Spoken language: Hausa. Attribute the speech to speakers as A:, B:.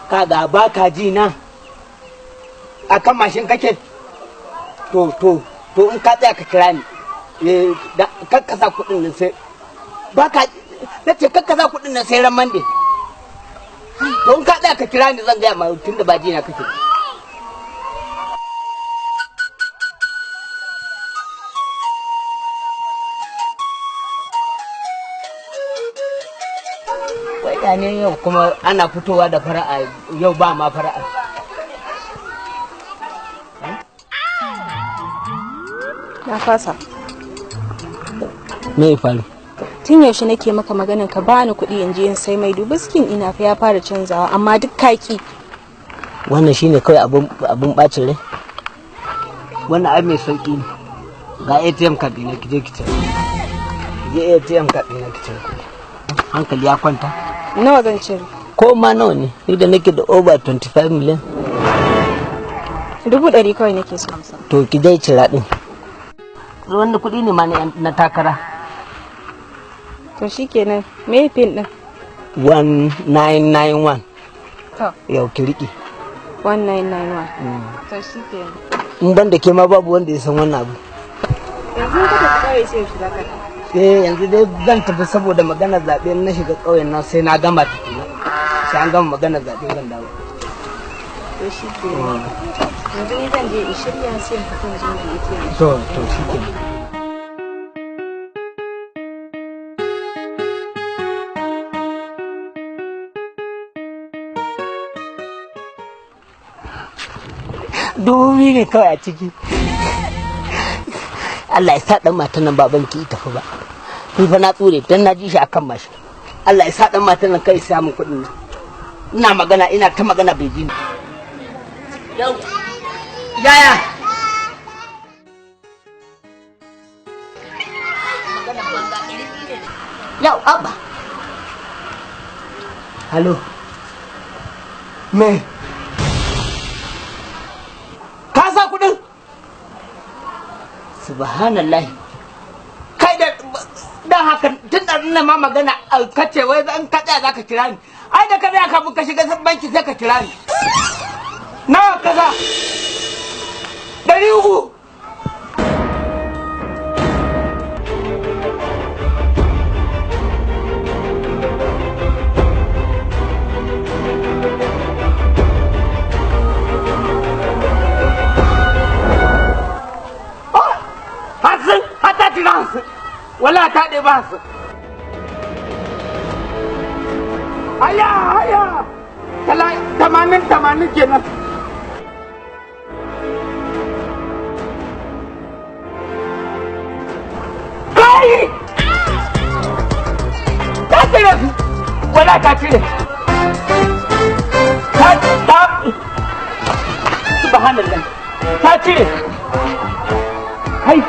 A: kaga ba ka ji na akan mashin kake to in ka tsaya ka kira ni kakkasa kudin nan sai ba ka nace kakkasa kudin nan sai ran mande to in ka tsaya ka kira ni zan gaya ma tunda ba ji na kake wai ne yau kuma ana fitowa da fara'a yau ba ma fara'a
B: na fasa.
A: Me ya faru?
B: Tun yaushe nake maka maganin ka bani kuɗi in je in sai mai dubu skin ina fa ya fara canzawa amma duk kaki.
A: Wannan shine kawai abun bacin rai. Wannan ai mai sauki ne. Ga ATM card ɗina ki je ki cire. Je ATM card ɗina ki cire. Hankali ya kwanta.
B: Nawa zan cire?
A: Ko ma nawa ne? Ni da nake da over 25 million.
B: 100 kawai nake so.
A: To ki dai cira din. Wanda kuɗi ne ma na takara.
B: To shikenan me pin din?
A: 1991.
B: To
A: yau ki riki
B: 1991. To shikenan.
A: In ban da ke ma babu wanda ya san wannan abu.
B: Yanzu ka tafi kawai sai shi zaka.
A: Yanzu dai zan tafi saboda maganar zaɓe na shiga ƙauyen nan sai na gama tukuna. Sai an gama maganar zaɓe zan dawo.
B: To shikenan. Yanzu ni zan je in shirya sai in fita wajen da yake.
A: To shikenan. Dubi ne kawai a ciki. Allah ya sa dan matan nan baban ki tafi ba. Ni fa na tsure dan na ji shi akan mashi. Allah ya sa dan matan nan kai samu kuɗin nan. Ina magana ina ta magana bai ji ni. Yau. Yaya. Magana banga iri ne. Yau abba. Hello. Me. Kasa kudin subhanallah kai da haka tun da ina ma magana kace wai zan ka tsaya zaka kira ni ai da kada ka buka shiga banki sai ka kira ni nawa kaza 300 wala ta ɗe ba su haya 80 kenan kai ta cire su wala ta cire ta subhanallah ta cire kai